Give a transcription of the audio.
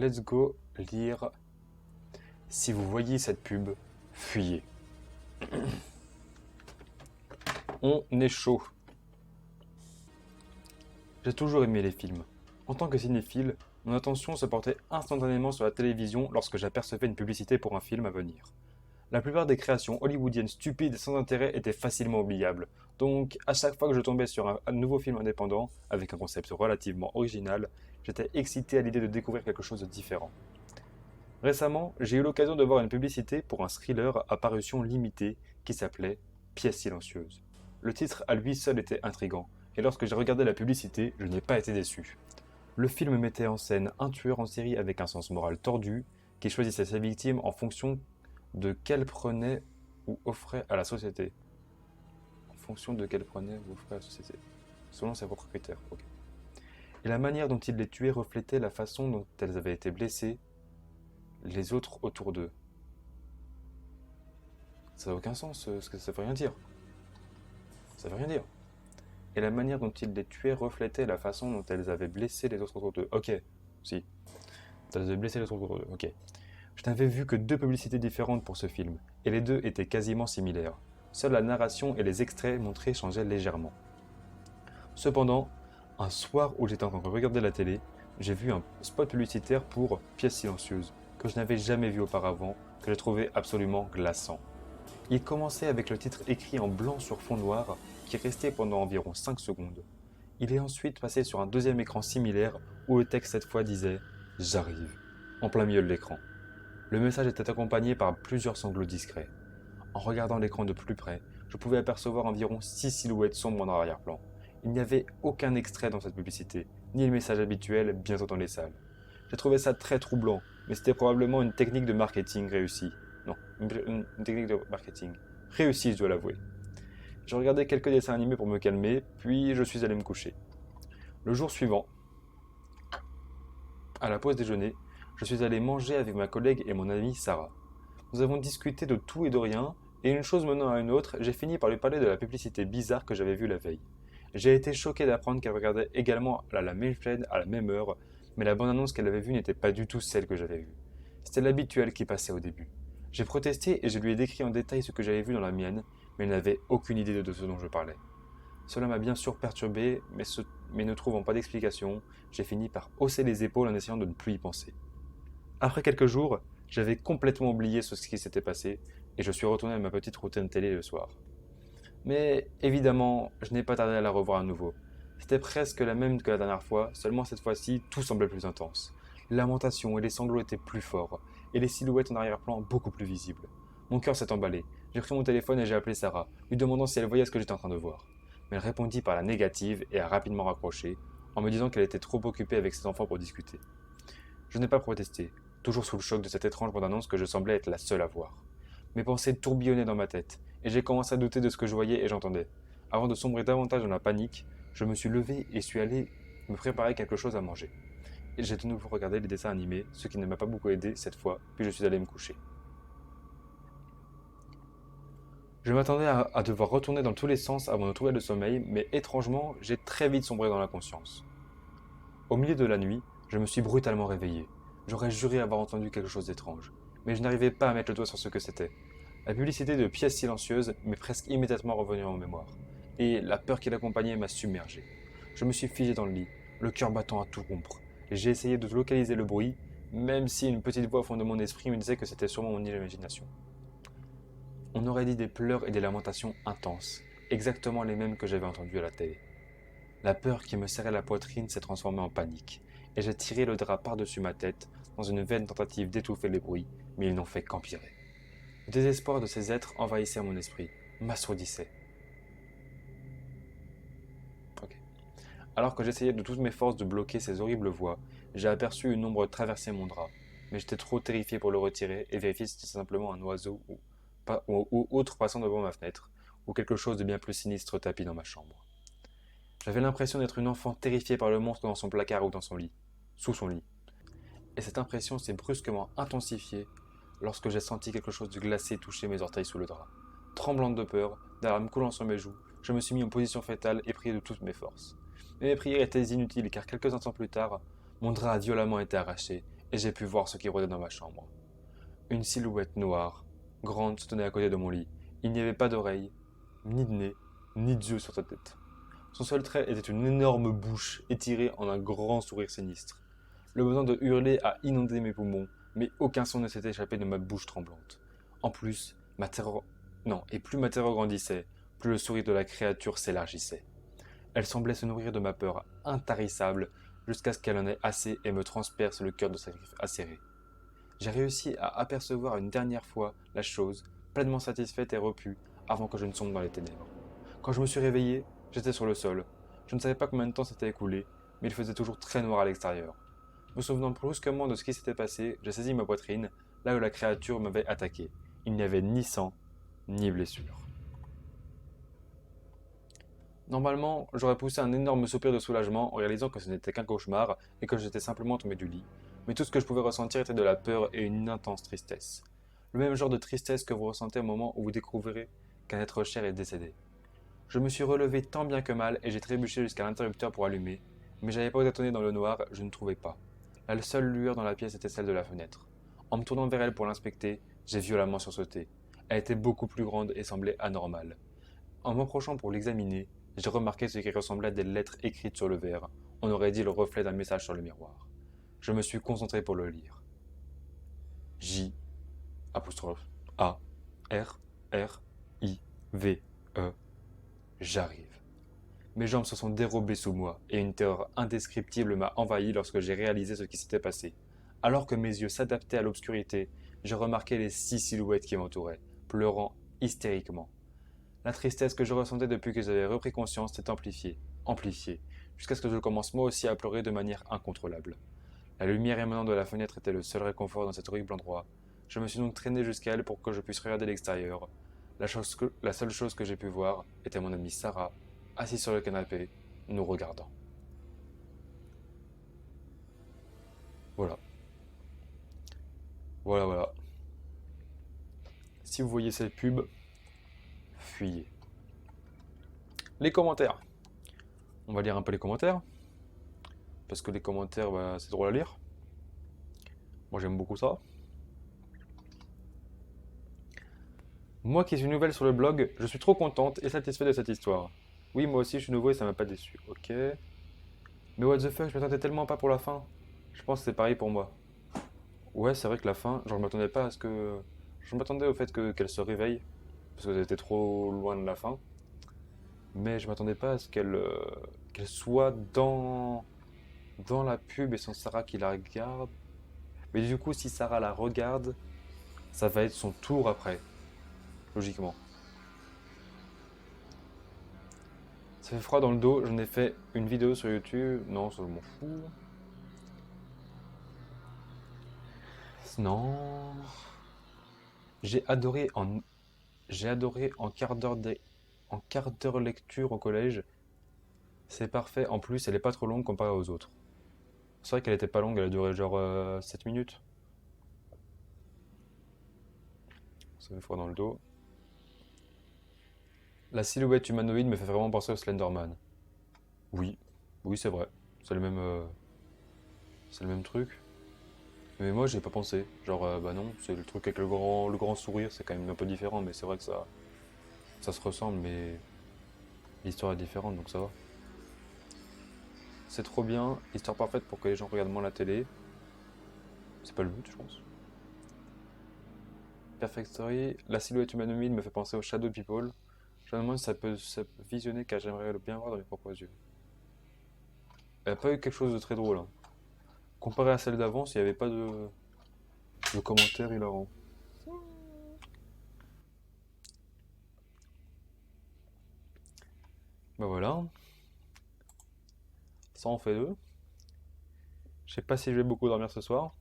let's go lire. Si vous voyez cette pub, fuyez. On est chaud. J'ai toujours aimé les films. En tant que cinéphile, mon attention se portait instantanément sur la télévision lorsque j'apercevais une publicité pour un film à venir. La plupart des créations hollywoodiennes stupides et sans intérêt étaient facilement oubliables, donc à chaque fois que je tombais sur un nouveau film indépendant, avec un concept relativement original, j'étais excité à l'idée de découvrir quelque chose de différent. Récemment, j'ai eu l'occasion de voir une publicité pour un thriller à parution limitée qui s'appelait Pièce silencieuse. Le titre à lui seul était intrigant, et lorsque j'ai regardé la publicité, je n'ai pas été déçu. Le film mettait en scène un tueur en série avec un sens moral tordu, qui choisissait ses victimes en fonction de qu'elles prenaient ou offraient à la société. En fonction de qu'elles prenaient ou offraient à la société. Selon ses propres critères, ok. Et la manière dont il les tuait reflétait la façon dont elles avaient été blessées, les autres autour d'eux. Ça n'a aucun sens, ce que ça veut rien dire. Ça veut rien dire. Et la manière dont il les tuait reflétait la façon dont elles avaient blessé les autres autour d'eux. Ok, si. Elles avaient blessé les autres autour d'eux, ok. Je n'avais vu que 2 publicités différentes pour ce film, et les deux étaient quasiment similaires. Seule la narration et les extraits montrés changeaient légèrement. Cependant, un soir où j'étais en train de regarder la télé, j'ai vu un spot publicitaire pour Pièce silencieuse, que je n'avais jamais vu auparavant, que j'ai trouvé absolument glaçant. Il commençait avec le titre écrit en blanc sur fond noir, qui restait pendant environ 5 secondes. Il est ensuite passé sur un deuxième écran similaire, où le texte cette fois disait « J'arrive », en plein milieu de l'écran. Le message était accompagné par plusieurs sanglots discrets. En regardant l'écran de plus près, je pouvais apercevoir environ 6 silhouettes sombres en arrière-plan. Il n'y avait aucun extrait dans cette publicité, ni le message habituel bientôt dans les salles. J'ai trouvé ça très troublant, mais c'était probablement une technique de marketing réussie. Non, une technique de marketing réussie, je dois l'avouer. J'ai regardé quelques dessins animés pour me calmer, puis je suis allé me coucher. Le jour suivant, à la pause déjeuner, je suis allé manger avec ma collègue et mon amie Sarah. Nous avons discuté de tout et de rien, et une chose menant à une autre, j'ai fini par lui parler de la publicité bizarre que j'avais vue la veille. J'ai été choqué d'apprendre qu'elle regardait également la même chaîne à la même heure, mais la bande-annonce qu'elle avait vue n'était pas du tout celle que j'avais vue. C'était l'habituel qui passait au début. J'ai protesté et je lui ai décrit en détail ce que j'avais vu dans la mienne, mais elle n'avait aucune idée de ce dont je parlais. Cela m'a bien sûr perturbé, mais ne trouvant pas d'explication, j'ai fini par hausser les épaules en essayant de ne plus y penser. Après quelques jours, j'avais complètement oublié ce qui s'était passé, et je suis retourné à ma petite routine télé le soir. Mais évidemment, je n'ai pas tardé à la revoir à nouveau. C'était presque la même que la dernière fois, seulement cette fois-ci, tout semblait plus intense. Les lamentations et les sanglots étaient plus forts, et les silhouettes en arrière-plan beaucoup plus visibles. Mon cœur s'est emballé. J'ai pris mon téléphone et j'ai appelé Sarah, lui demandant si elle voyait ce que j'étais en train de voir. Mais elle répondit par la négative et a rapidement raccroché, en me disant qu'elle était trop occupée avec ses enfants pour discuter. Je n'ai pas protesté, toujours sous le choc de cette étrange bande-annonce que je semblais être la seule à voir. Mes pensées tourbillonnaient dans ma tête, et j'ai commencé à douter de ce que je voyais et j'entendais. Avant de sombrer davantage dans la panique, je me suis levé et suis allé me préparer quelque chose à manger. Et j'ai de nouveau regardé les dessins animés, ce qui ne m'a pas beaucoup aidé cette fois, puis je suis allé me coucher. Je m'attendais à devoir retourner dans tous les sens avant de trouver le sommeil, mais étrangement, j'ai très vite sombré dans l'inconscience. Au milieu de la nuit, je me suis brutalement réveillé. J'aurais juré avoir entendu quelque chose d'étrange, mais je n'arrivais pas à mettre le doigt sur ce que c'était. La publicité de Pièces silencieuses m'est presque immédiatement revenue en mémoire, et la peur qui l'accompagnait m'a submergé. Je me suis figé dans le lit, le cœur battant à tout rompre, et j'ai essayé de localiser le bruit, même si une petite voix au fond de mon esprit me disait que c'était sûrement mon imagination. On aurait dit des pleurs et des lamentations intenses, exactement les mêmes que j'avais entendues à la télé. La peur qui me serrait la poitrine s'est transformée en panique, et j'ai tiré le drap par-dessus ma tête dans une vaine tentative d'étouffer les bruits, mais ils n'ont fait qu'empirer. Le désespoir de ces êtres envahissait mon esprit, m'assourdissait. Ok. Alors que j'essayais de toutes mes forces de bloquer ces horribles voix, j'ai aperçu une ombre traverser mon drap, mais j'étais trop terrifié pour le retirer et vérifier si c'était simplement un oiseau ou autre passant devant ma fenêtre, ou quelque chose de bien plus sinistre tapis dans ma chambre. J'avais l'impression d'être une enfant terrifiée par le monstre dans son placard ou dans son lit, sous son lit. Et cette impression s'est brusquement intensifiée lorsque j'ai senti quelque chose de glacé toucher mes orteils sous le drap. Tremblante de peur, des larmes coulant sur mes joues, je me suis mis en position fétale et prié de toutes mes forces. Mais mes prières étaient inutiles car quelques instants plus tard, mon drap a violemment été arraché et j'ai pu voir ce qui rôdait dans ma chambre. Une silhouette noire, grande, se tenait à côté de mon lit. Il n'y avait pas d'oreilles, ni de nez, ni d'yeux sur sa tête. Son seul trait était une énorme bouche étirée en un grand sourire sinistre. Le besoin de hurler a inondé mes poumons, mais aucun son ne s'était échappé de ma bouche tremblante. En plus, ma terreur... Non, et plus ma terreur grandissait, plus le sourire de la créature s'élargissait. Elle semblait se nourrir de ma peur intarissable, jusqu'à ce qu'elle en ait assez et me transperce le cœur de sa griffe acérée. J'ai réussi à apercevoir une dernière fois la chose, pleinement satisfaite et repue, avant que je ne sombre dans les ténèbres. Quand je me suis réveillé, j'étais sur le sol. Je ne savais pas combien de temps s'était écoulé, mais il faisait toujours très noir à l'extérieur. Me souvenant brusquement de ce qui s'était passé, j'ai saisi ma poitrine, là où la créature m'avait attaqué. Il n'y avait ni sang, ni blessure. Normalement, j'aurais poussé un énorme soupir de soulagement en réalisant que ce n'était qu'un cauchemar et que j'étais simplement tombé du lit, mais tout ce que je pouvais ressentir était de la peur et une intense tristesse. Le même genre de tristesse que vous ressentez au moment où vous découvrez qu'un être cher est décédé. Je me suis relevé tant bien que mal et j'ai trébuché jusqu'à l'interrupteur pour allumer, mais j'avais pas tâtonné dans le noir, je ne trouvais pas. La seule lueur dans la pièce était celle de la fenêtre. En me tournant vers elle pour l'inspecter, j'ai violemment sursauté. Elle était beaucoup plus grande et semblait anormale. En m'approchant pour l'examiner, j'ai remarqué ce qui ressemblait à des lettres écrites sur le verre. On aurait dit le reflet d'un message sur le miroir. Je me suis concentré pour le lire. J apostrophe A R R I V E. J'arrive. Mes jambes se sont dérobées sous moi et une terreur indescriptible m'a envahi lorsque j'ai réalisé ce qui s'était passé. Alors que mes yeux s'adaptaient à l'obscurité, j'ai remarqué les 6 silhouettes qui m'entouraient, pleurant hystériquement. La tristesse que je ressentais depuis que j'avais repris conscience s'est amplifiée, jusqu'à ce que je commence moi aussi à pleurer de manière incontrôlable. La lumière émanant de la fenêtre était le seul réconfort dans cet horrible endroit. Je me suis donc traîné jusqu'à elle pour que je puisse regarder l'extérieur. La seule chose que j'ai pu voir était mon amie Sarah, assise sur le canapé, nous regardant. Voilà, voilà. Si vous voyez cette pub, fuyez. Les commentaires. On va lire un peu les commentaires, parce que les commentaires, bah, c'est drôle à lire. Moi, j'aime beaucoup ça. Moi qui suis nouvelle sur le blog, je suis trop contente et satisfaite de cette histoire. Oui, moi aussi je suis nouveau et ça m'a pas déçu. Ok. Mais what the fuck, je m'attendais tellement pas pour la fin. Je pense que c'est pareil pour moi. Ouais, c'est vrai que la fin, genre je m'attendais pas à ce que... Je m'attendais au fait qu'elle se réveille, parce que c'était trop loin de la fin. Mais je m'attendais pas à ce qu'elle soit dans la pub et sans Sarah qui la regarde. Mais du coup, si Sarah la regarde, ça va être son tour après, logiquement. Ça fait froid dans le dos, j'en ai fait une vidéo sur YouTube. Non, ça je m'en fous. Non. J'ai adoré en, j'ai adoré en quart d'heure lecture au collège. C'est parfait. En plus, elle est pas trop longue comparée aux autres. C'est vrai qu'elle était pas longue, elle a duré genre 7 minutes. Ça fait froid dans le dos. La silhouette humanoïde me fait vraiment penser au Slenderman. Oui, oui, c'est vrai. C'est le même truc. Mais moi, j'ai pas pensé. Genre, bah non, c'est le truc avec le grand sourire, c'est quand même un peu différent, mais c'est vrai que ça se ressemble, mais l'histoire est différente, donc ça va. C'est trop bien, histoire parfaite pour que les gens regardent moins la télé. C'est pas le but, je pense. Perfect Story, la silhouette humanoïde me fait penser au Shadow People. Je me demande si ça peut visionner car j'aimerais le bien voir dans mes propres yeux. Elle a pas eu quelque chose de très drôle, hein. Comparé à celle d'avant, s'il n'y avait pas de commentaires hilarants. Bah voilà, ça en fait deux. Je sais pas si je vais beaucoup dormir ce soir.